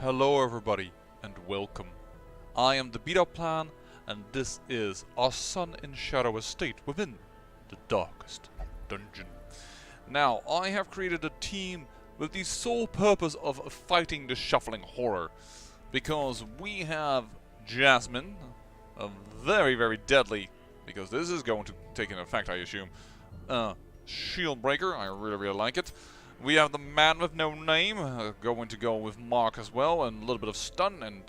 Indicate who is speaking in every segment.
Speaker 1: Hello everybody and welcome. I am the Beta Plan and this is our Sun in Shadow estate within the darkest dungeon. Now I have created a team with the sole purpose of fighting the shuffling horror, because we have Jasmine, a very deadly, because this is going to take an effect I assume, shield breaker. I really like it. We have the man with no name, going to go with Mark as well, and a little bit of stun and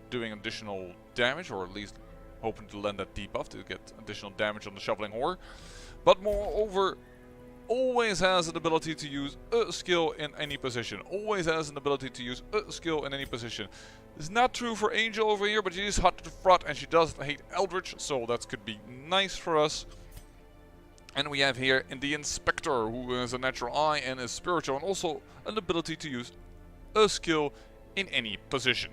Speaker 1: doing additional damage, or at least hoping to lend that debuff to get additional damage on the shuffling horror. But moreover, always has an ability to use a skill in any position. Always has an ability to use a skill in any position. It's not true for Angel over here, but she is hot to the front and she does hate Eldritch, so that could be nice for us. And we have here in the Inspector, who is a natural eye and is spiritual, and also an ability to use a skill in any position.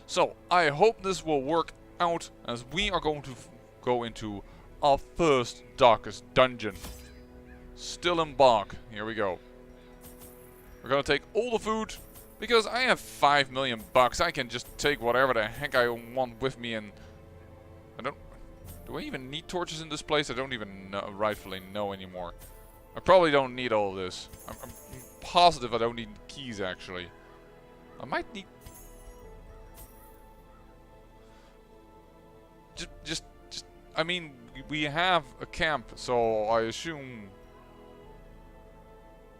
Speaker 1: So I hope this will work out, as we are going to go into our first darkest dungeon. Still embark. Here we go. We're gonna take all the food, because I have 5 million bucks. I can just take whatever the heck I want with me, and do I even need torches in this place? I don't even rightfully know anymore. I probably don't need all of this. I'm positive I don't need keys, actually. I might need... Just... I mean, we have a camp, so I assume...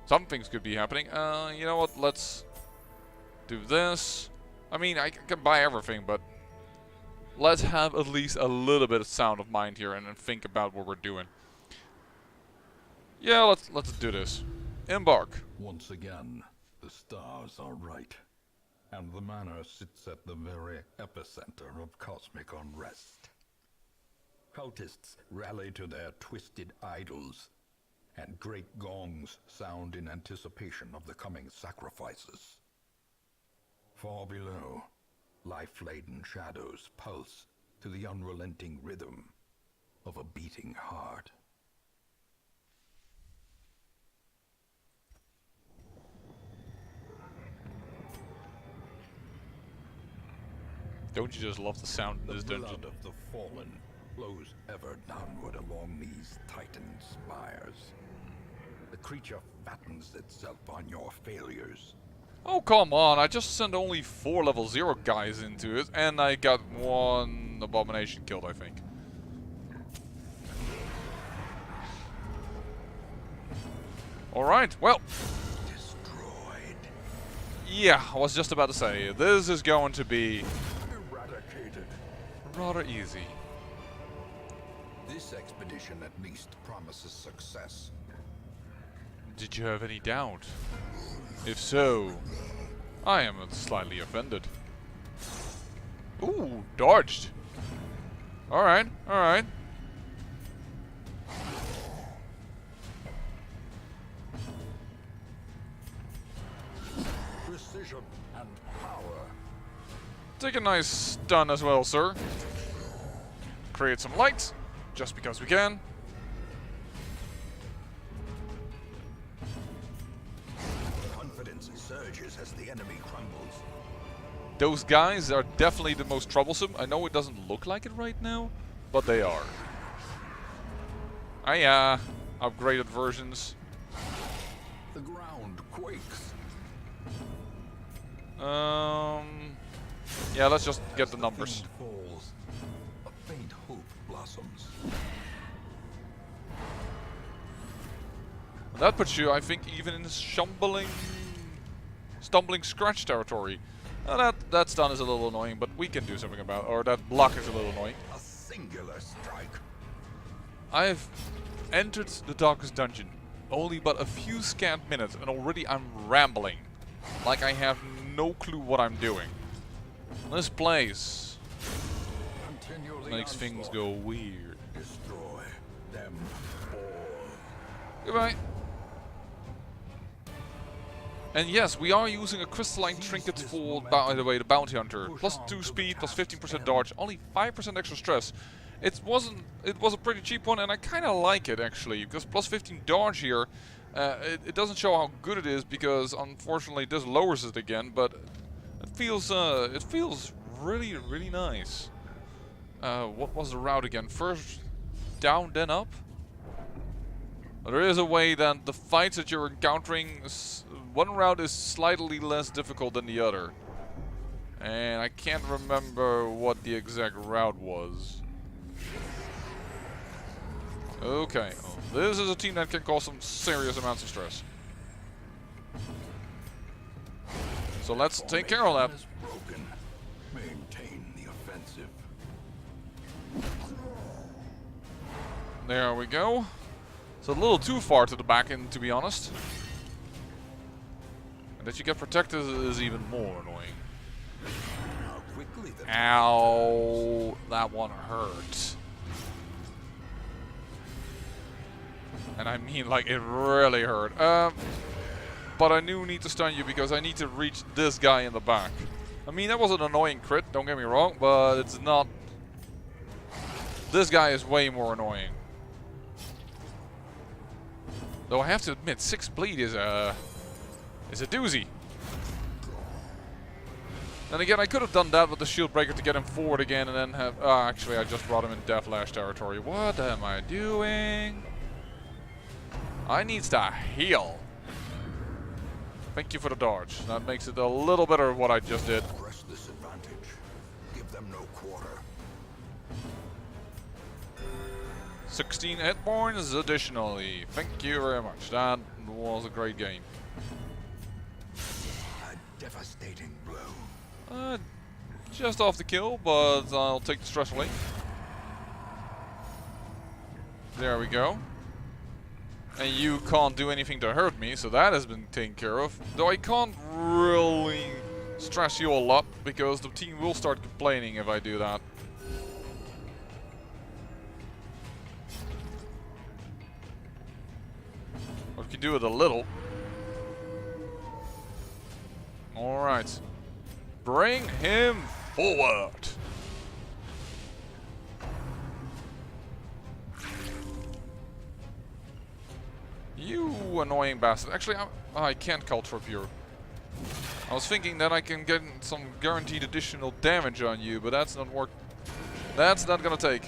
Speaker 1: some things could be happening. You know what? Let's do this. I mean, I can buy everything, but... let's have at least a little bit of sound of mind here and then think about what we're doing. Yeah, let's do this. Embark.
Speaker 2: Once again, the stars are right, and the manor sits at the very epicenter of cosmic unrest. Cultists rally to their twisted idols, and great gongs sound in anticipation of the coming sacrifices. Far below, life-laden shadows pulse to the unrelenting rhythm of a beating heart.
Speaker 1: Don't you just love the sound in this dungeon?
Speaker 2: The blood of the fallen flows ever downward along these titan spires. The creature fattens itself on your failures.
Speaker 1: Oh, come on, I just sent only 4 level 0 guys into it, and I got 1 abomination killed, I think. Alright, well.
Speaker 2: Destroyed.
Speaker 1: Yeah, I was just about to say, this is going to be...
Speaker 2: eradicated.
Speaker 1: rather easy.
Speaker 2: This expedition at least promises success.
Speaker 1: Did you have any doubt? If so, I am slightly offended. Ooh, dodged. Alright, alright.
Speaker 2: Precision and power.
Speaker 1: Take a nice stun as well, sir. Create some light, just because we can.
Speaker 2: Surges as the enemy crumbles.
Speaker 1: Those guys are definitely the most troublesome. I know it doesn't look like it right now, but they are. Ah yeah, upgraded versions.
Speaker 2: The ground quakes.
Speaker 1: Yeah, let's just get the numbers.
Speaker 2: Falls, a faint hope blossoms.
Speaker 1: That puts you, I think, even in stumbling scratch territory. That stun is a little annoying, but we can do something about it. Or that block is a little annoying.
Speaker 2: A singular strike.
Speaker 1: I've entered the darkest dungeon only but a few scant minutes, and already I'm rambling. Like I have no clue what I'm doing. This place makes things go weird.
Speaker 2: Destroy them all.
Speaker 1: Goodbye. And yes, we are using a crystalline trinket for, by the way, the bounty hunter. Plus 2 speed, plus 15% dodge, only 5% extra stress. It was a pretty cheap one, and I kind of like it actually, because plus 15 dodge here. It doesn't show how good it is, because unfortunately this lowers it again, but feels really, really nice. What was the route again? First down, then up? There is a way that the fights that you're encountering, one route is slightly less difficult than the other. And I can't remember what the exact route was. Okay, well, this is a team that can cause some serious amounts of stress. So let's take care of that.
Speaker 2: Broken. Maintain the offensive.
Speaker 1: There we go. It's a little too far to the back end, to be honest. And that you get protected is even more annoying.
Speaker 2: How quickly the
Speaker 1: Ow, that one hurt. And I mean, like, it really hurt. But I do need to stun you because I need to reach this guy in the back. I mean, that was an annoying crit, don't get me wrong, but it's not... This guy is way more annoying. Though I have to admit, 6 bleed is a doozy. Then again, I could have done that with the shield breaker to get him forward again and then have... actually, I just brought him in Deathlash territory. What am I doing? I need to heal. Thank you for the dodge. That makes it a little better of what I just did.
Speaker 2: press this advantage. Give them no quarter.
Speaker 1: 16 hit points additionally. Thank you very much. That was a great game.
Speaker 2: A devastating blow.
Speaker 1: Just off the kill, but I'll take the stress away. There we go. And you can't do anything to hurt me, so that has been taken care of. Though I can't really stress you a lot, because the team will start complaining if I do that. Or we can do it a little. Alright. Bring him forward. You annoying bastard. Actually, I can't culture up you. I was thinking that I can get some guaranteed additional damage on you, but that's not work. That's not gonna take.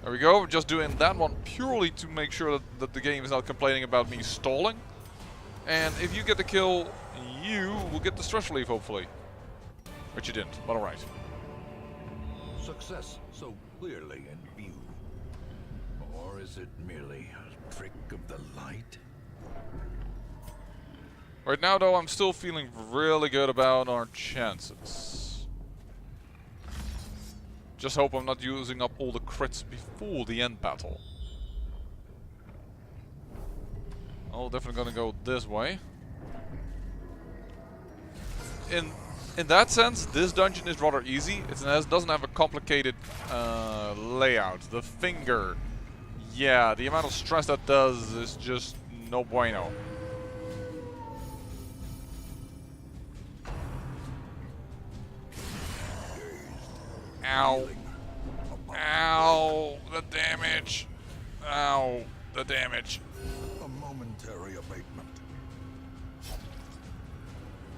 Speaker 1: There we go. Just doing that one purely to make sure that the game is not complaining about me stalling. And if you get the kill, you will get the stress relief, hopefully. Which you didn't, but alright.
Speaker 2: Success so clearly in view. Or is it merely a trick of the light?
Speaker 1: Right now, though, I'm still feeling really good about our chances. Just hope I'm not using up all the crits before the end battle. Oh, definitely gonna go this way. In that sense, this dungeon is rather easy. It doesn't have a complicated layout. The finger, yeah, the amount of stress that does is just no bueno. Ow. Ow. The damage. Ow. The damage.
Speaker 2: A momentary abatement.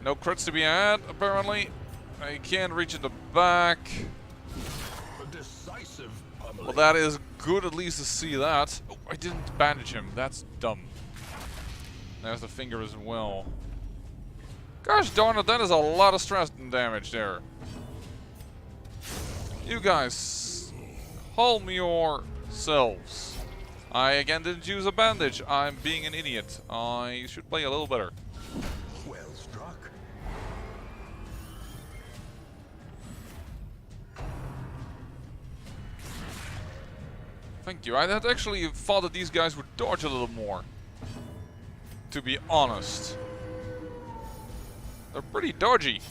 Speaker 1: No crits to be had, apparently. I can't reach in the back.
Speaker 2: A decisive pummeling.
Speaker 1: Well, that is good at least to see that. Oh, I didn't bandage him. That's dumb. There's the finger as well. Gosh darn it, that is a lot of stress and damage there. You guys, calm yourselves. I again didn't use a bandage. I'm being an idiot. I should play a little better.
Speaker 2: Well struck.
Speaker 1: Thank you. I had actually thought that these guys would dodge a little more. To be honest. They're pretty dodgy.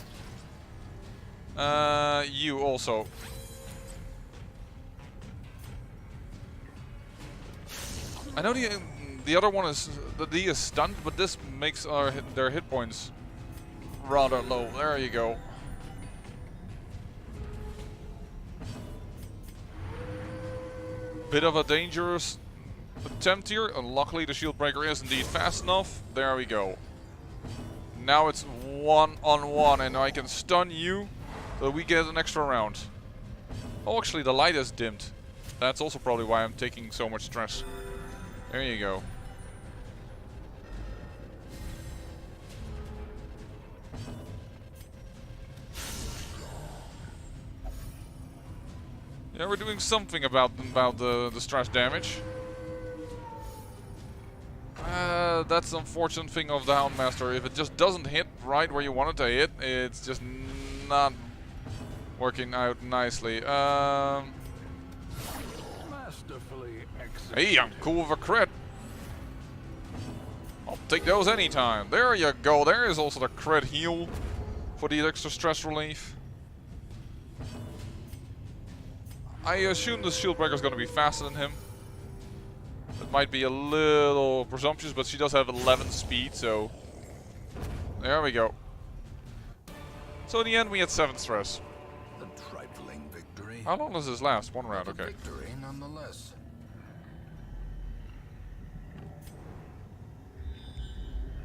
Speaker 1: You also. I know the other one is that he is stunned, but this makes their hit points rather low. There you go. Bit of a dangerous attempt here, and luckily the shield breaker is indeed fast enough. There we go. Now it's 1-on-1 and I can stun you so that we get an extra round. Oh, actually the light is dimmed. That's also probably why I'm taking so much stress. There you go. Yeah, we're doing something about the stress damage. That's the unfortunate thing of the Houndmaster. If it just doesn't hit right where you want it to hit, it's just not working out nicely. Hey, I'm cool with a crit. I'll take those anytime. There you go. There is also the crit heal for the extra stress relief. I assume the shield breaker is going to be faster than him. It might be a little presumptuous, but she does have 11 speed, so there we go. So in the end, we had 7 stress.
Speaker 2: A trifling victory.
Speaker 1: How long does this last? 1 round, okay.
Speaker 2: Victory nonetheless.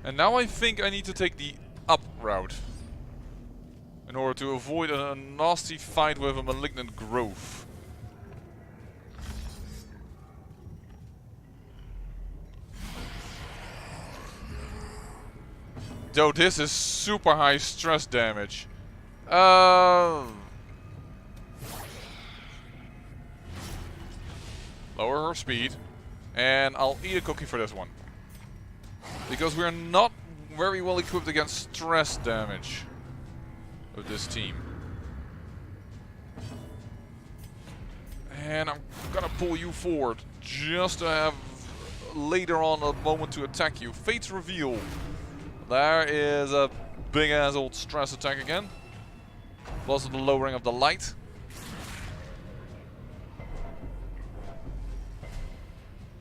Speaker 1: And now I think I need to take the up route in order to avoid a nasty fight with a malignant growth. Though this is super high stress damage. Lower her speed. And I'll eat a cookie for this one. Because we're not very well equipped against stress damage with this team. And I'm gonna pull you forward just to have later on a moment to attack you. Fate's Reveal. There is a big ass old stress attack again. Plus the lowering of the light.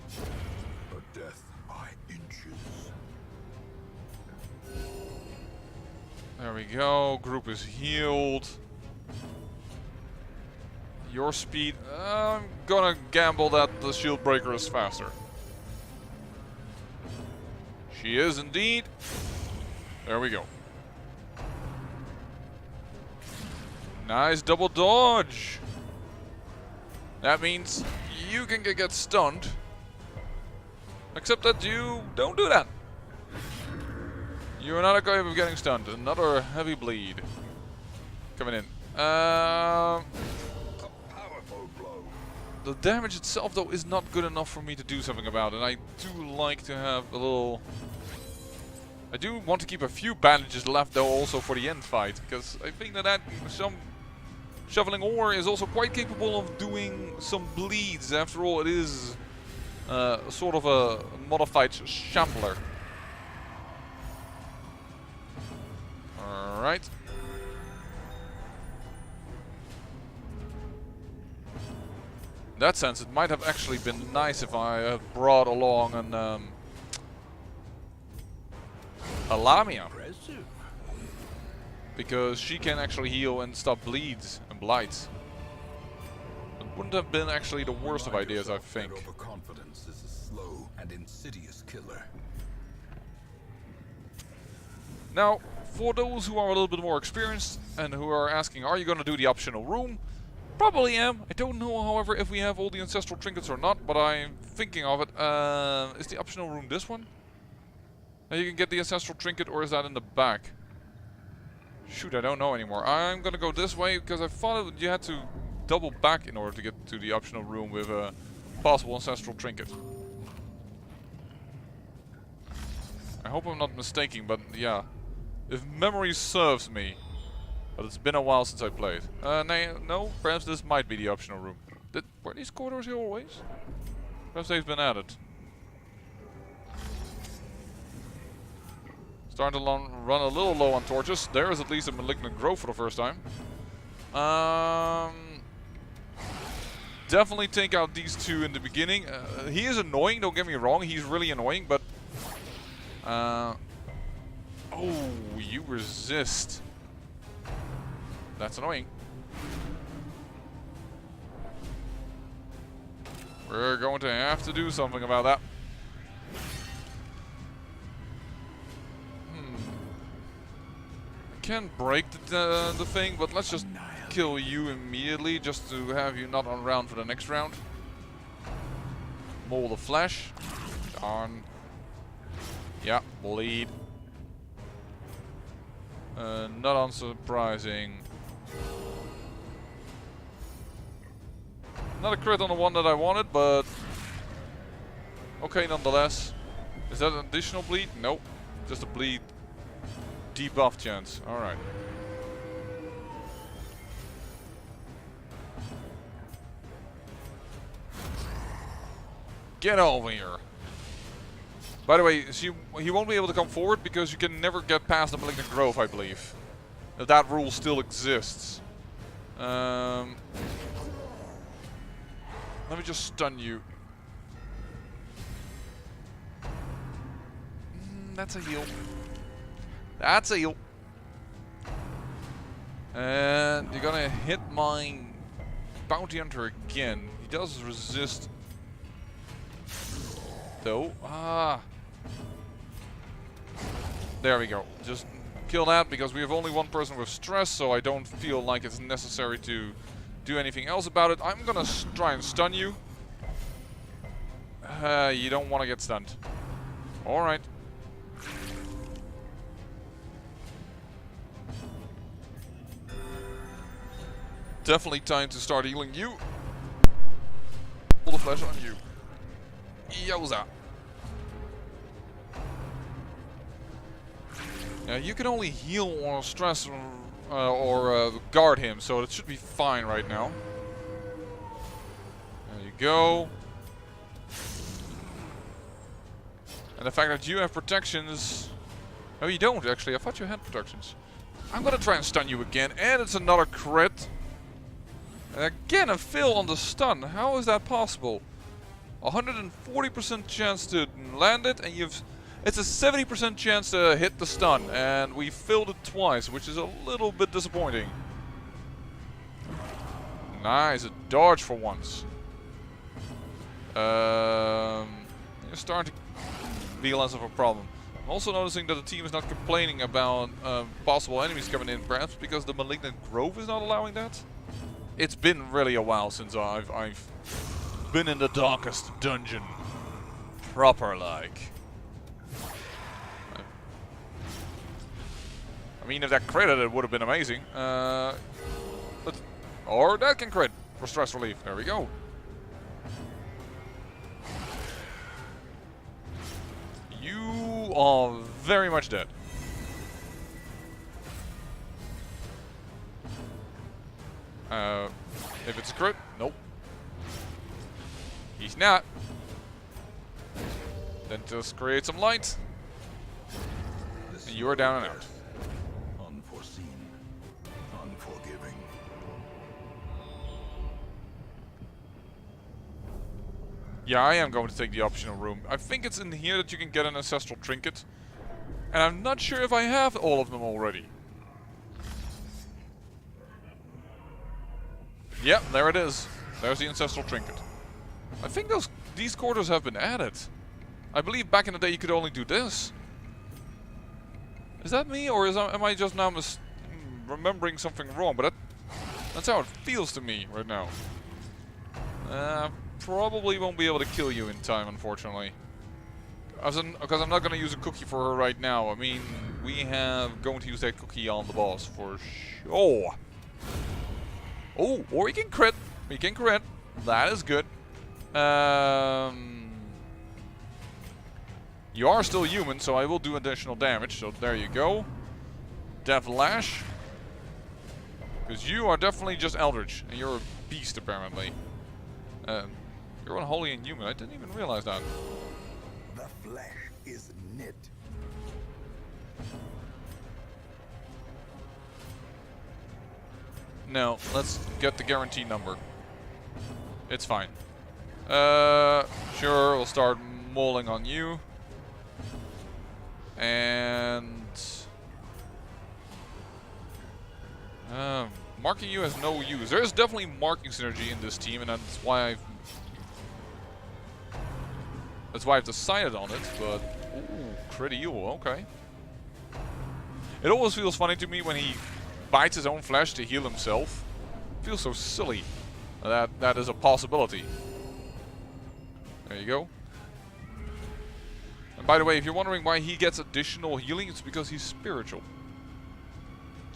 Speaker 2: A death by inches.
Speaker 1: There we go. Group is healed. Your speed. I'm gonna gamble that the shield breaker is faster. She is indeed. There we go. Nice double dodge. That means you can get stunned. Except that you don't do that. You're not okay with getting stunned. Another heavy bleed coming in.
Speaker 2: A powerful blow.
Speaker 1: The damage itself though is not good enough for me to do something about it. I do like to have a little... I do want to keep a few bandages left though also for the end fight. Because I think that some shoveling ore is also quite capable of doing some bleeds. After all, it is sort of a modified shambler. Alright. In that sense, it might have actually been nice if I had brought along an a Lamia. Because she can actually heal and stop bleeds and blights. It wouldn't have been actually the worst of ideas, I think.
Speaker 2: Overconfidence is a slow and insidious killer.
Speaker 1: Now, for those who are a little bit more experienced and who are asking, are you going to do the optional room? Probably am. I don't know, however, if we have all the ancestral trinkets or not, but I'm thinking of it. Is the optional room this one? Now you can get the ancestral trinket, or is that in the back? Shoot, I don't know anymore. I'm gonna go this way because I thought you had to double back in order to get to the optional room with a possible ancestral trinket. I hope I'm not mistaken, but yeah. If memory serves me. But it's been a while since I played. No, perhaps this might be the optional room. Were these corridors here always? Perhaps they've been added. Starting to run a little low on torches. There is at least a malignant growth for the first time. Definitely take out these two in the beginning. He is annoying, don't get me wrong. He's really annoying, but... oh, you resist. That's annoying. We're going to have to do something about that. can break the thing, but let's just kill you immediately just to have you not on round for the next round. Mold of flesh. Darn. Yeah, bleed. Not unsurprising. Not a crit on the one that I wanted, but okay nonetheless. Is that an additional bleed? Nope. Just a bleed debuff chance. Alright. Get over here. By the way, so he won't be able to come forward because you can never get past the Malignant Grove, I believe. That rule still exists. Let me just stun you. That's a heal. That's a heal. And you're gonna hit my bounty hunter again. He does resist though. Ah. There we go. Just kill that because we have only one person with stress, so I don't feel like it's necessary to do anything else about it. I'm gonna try and stun you. You don't want to get stunned. Alright. Definitely time to start healing you. Pull the flesh on you. Yowza. Now you can only heal or stress or guard him, so it should be fine right now. There you go. And the fact that you have protections... Oh, you don't actually. I thought you had protections. I'm gonna try and stun you again, and it's another crit. And again, a fail on the stun. How is that possible? 140% chance to land it, and it's a 70% chance to hit the stun, and we failed it twice, which is a little bit disappointing. Nice, a dodge for once. You're starting to be less of a problem. I'm also noticing that the team is not complaining about possible enemies coming in, perhaps because the Malignant Grove is not allowing that. It's been really a while since I've been in the darkest dungeon. Proper like. I mean, if that critted, it would have been amazing. Or that can crit for stress relief. There we go. You are very much dead. If it's a crit, nope. He's not. Then just create some light. And you are down and out.
Speaker 2: Unforeseen, unforgiving.
Speaker 1: Yeah, I am going to take the optional room. I think it's in here that you can get an ancestral trinket. And I'm not sure if I have all of them already. Yep, there it is. There's the ancestral trinket. I think these quarters have been added. I believe back in the day you could only do this. Is that me, or am I just now remembering something wrong? But that's how it feels to me right now. Probably won't be able to kill you in time, unfortunately. Because I'm not going to use a cookie for her right now. I mean, we have going to use that cookie on the boss for sure. Oh, or he can crit. He can crit. That is good. You are still human, so I will do additional damage. So there you go. Death Lash. Because you are definitely just Eldritch. And you're a beast, apparently. You're unholy and human. I didn't even realize that.
Speaker 2: The flesh is knit.
Speaker 1: No, let's get the guarantee number. It's fine. Sure, we'll start mauling on you. And... marking you has no use. There is definitely marking synergy in this team, and that's why I've decided on it, but... Ooh, crit heal, okay. It always feels funny to me when he bites his own flesh to heal himself. It feels so silly that is a possibility. There you go. And by the way, if you're wondering why he gets additional healing, it's because he's spiritual.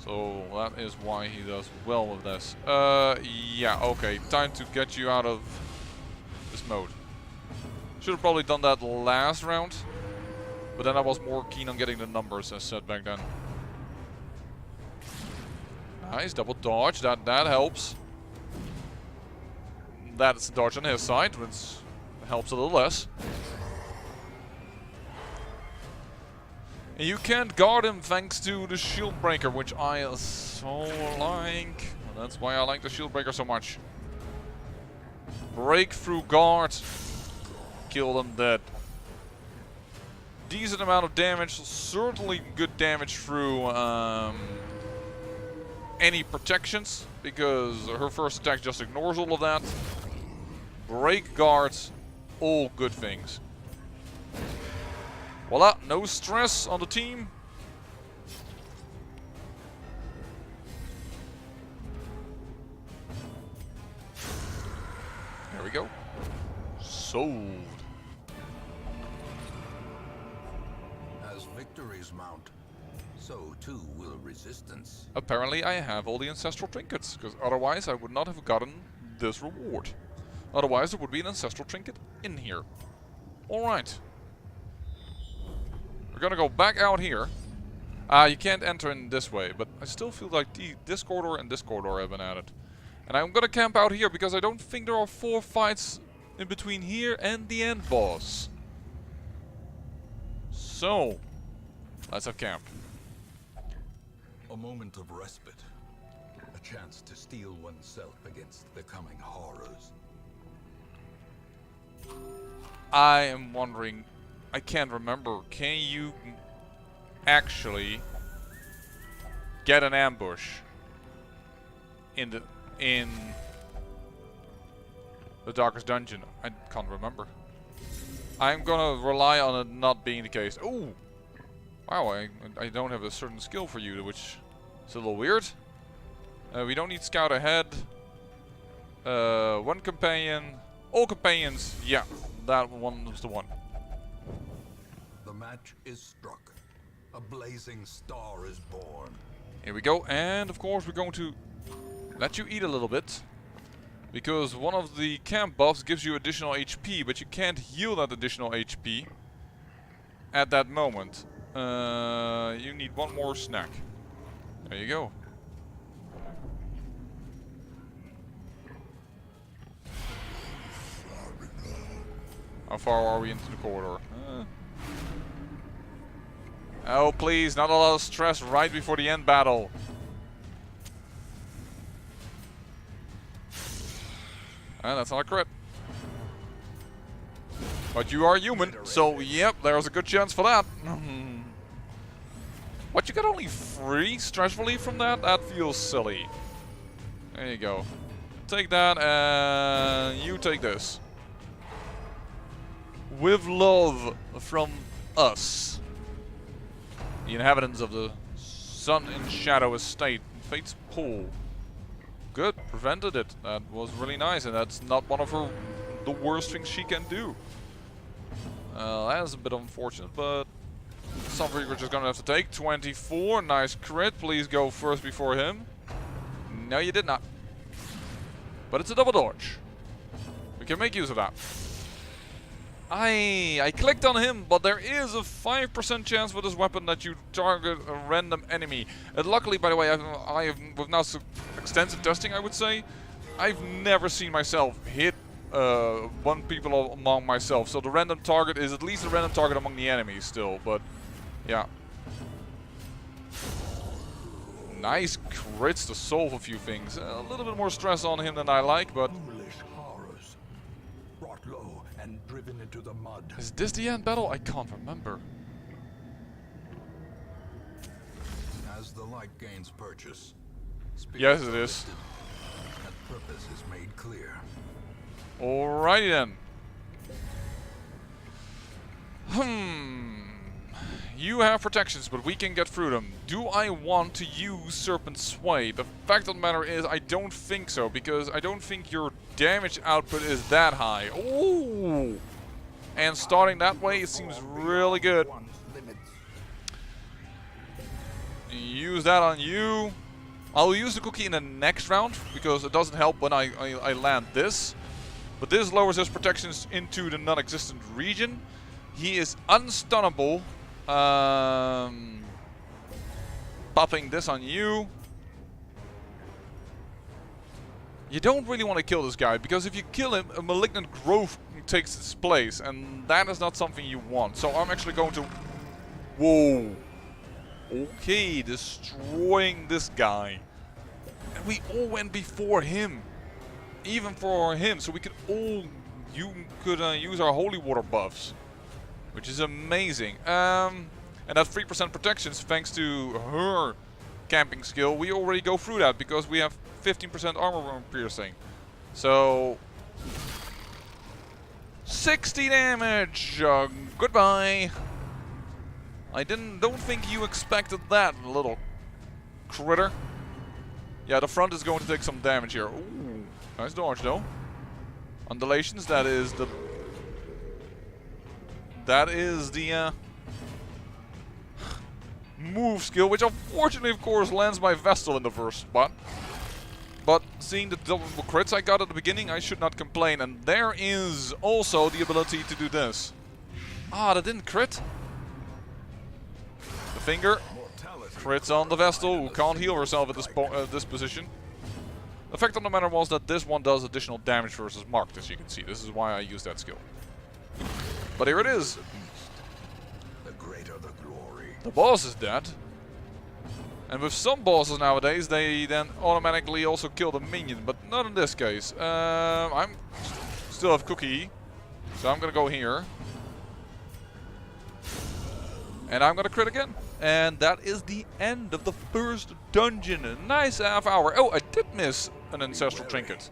Speaker 1: So that is why he does well with this. Yeah, okay. Time to get you out of this mode. Should have probably done that last round. But then I was more keen on getting the numbers as said back then. Nice, double dodge. That helps. That's a dodge on his side, which helps a little less. And you can't guard him thanks to the shield breaker, which I so like. That's why I like the shield breaker so much. Breakthrough guard. Kill them dead. Decent amount of damage, certainly good damage through any protections, because her first attack just ignores all of that. Break guards, all good things. Voila, no stress on the team. There we go. Sold.
Speaker 2: As victories mount, so too will resistance.
Speaker 1: Apparently I have all the ancestral trinkets, because otherwise I would not have gotten this reward. Otherwise there would be an ancestral trinket in here. Alright. We're gonna go back out here. You can't enter in this way, but I still feel like this corridor and this corridor have been added. And I'm gonna camp out here because I don't think there are 4 fights in between here and the end boss. So, let's have camp.
Speaker 2: A moment of respite. A chance to steel oneself against the coming horrors.
Speaker 1: I am wondering, I can't remember, can you actually get an ambush in the darkest dungeon? I can't remember. I'm gonna rely on it not being the case. Ooh! Wow, I don't have a certain skill for you, which is a little weird. We don't need scout ahead. One companion. All companions. Yeah, that one was the one.
Speaker 2: The match is struck. A blazing star is born.
Speaker 1: Here we go. And of course we're going to let you eat a little bit. Because one of the camp buffs gives you additional HP, but you can't heal that additional HP at that moment. You need one more snack. There you go. How far are we into the corridor? Oh please, not a lot of stress right before the end battle. That's not a crit. But you are human, so yep, there's a good chance for that. What, you get only 3 stress relief from that? That feels silly. There you go. Take that, and you take this. With love from us, the inhabitants of the Sun in Shadow Estate, Fate's Pool. Good, prevented it. That was really nice, and that's not one of the worst things she can do. That is a bit unfortunate, but something we're just gonna have to take. 24, nice crit. Please go first before him. No, you did not. But it's a double dodge. We can make use of that. I clicked on him, but there is a 5% chance with this weapon that you target a random enemy. And luckily, by the way, with now extensive testing, I would say, I've never seen myself hit one people among myself. So the random target is at least a random target among the enemies still, but yeah. Nice crits to solve a few things. A little bit more stress on him than I like, but
Speaker 2: Foolish horrors, brought low and driven into the mud.
Speaker 1: Is this the end battle? I can't remember.
Speaker 2: As the light gains purchase,
Speaker 1: Yes, it is.
Speaker 2: and purpose is made clear.
Speaker 1: Alrighty then. You have protections, but we can get through them. Do I want to use Serpent Sway? The fact of the matter is, I don't think so, because I don't think your damage output is that high. Ooh! And starting that way, it seems really good. Use that on you. I'll use the cookie in the next round, because it doesn't help when I land this. But this lowers his protections into the non-existent region. He is unstunnable. Popping this on you. You don't really want to kill this guy, because if you kill him, a malignant growth takes its place, and that is not something you want. So I'm actually going to... Whoa. Okay, destroying this guy. And we all went before him. Even for him, so we could all... You could use our holy water buffs. Which is amazing. And that 3% protections, thanks to her camping skill, we already go through that, because we have 15% armor piercing. So... 60 damage! Goodbye! I don't think you expected that, little critter. Yeah, the front is going to take some damage here. Ooh, nice dodge though. Undulations, that is the move skill, which unfortunately, of course, lands my Vestal in the first spot. But seeing the double crits I got at the beginning, I should not complain. And there is also the ability to do this. Ah, that didn't crit. The finger crits on the Vestal, who can't heal herself at this position. The fact of the matter was that this one does additional damage versus marked, as you can see. This is why I use that skill. But here it is.
Speaker 2: The greater the glory.
Speaker 1: The boss is dead. And with some bosses nowadays, they then automatically also kill the minion, but not in this case. I'm still have Cookie, so I'm gonna go here. And I'm gonna crit again. And that is the end of the first dungeon. A nice half hour. Oh, I did miss an ancestral trinket.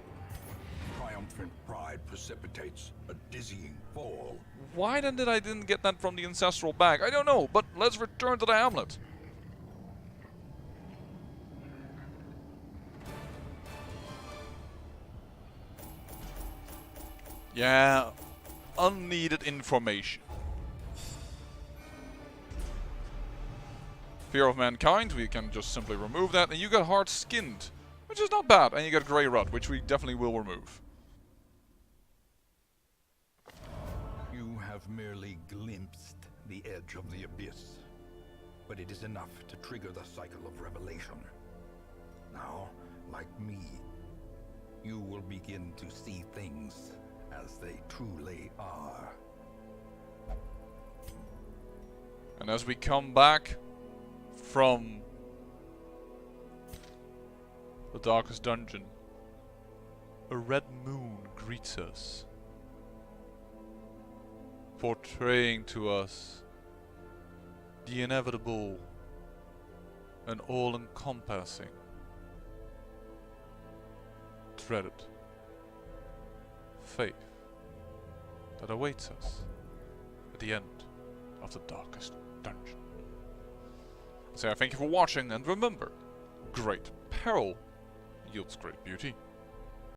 Speaker 2: Triumphant pride precipitates a dizzying fall.
Speaker 1: Why then did I didn't get that from the ancestral bag? I don't know, but let's return to the hamlet. Yeah, unneeded information. Fear of mankind, we can just simply remove that. And you got hard-skinned, which is not bad. And you got grey rot, which we definitely will remove.
Speaker 2: You have merely glimpsed the edge of the abyss, but it is enough to trigger the cycle of revelation. Now, like me, you will begin to see things as they truly are.
Speaker 1: And as we come back from the darkest dungeon, a red moon greets us, portraying to us the inevitable and all-encompassing, dreaded fate that awaits us at the end of the darkest dungeon. So I thank you for watching, and remember, great peril yields great beauty.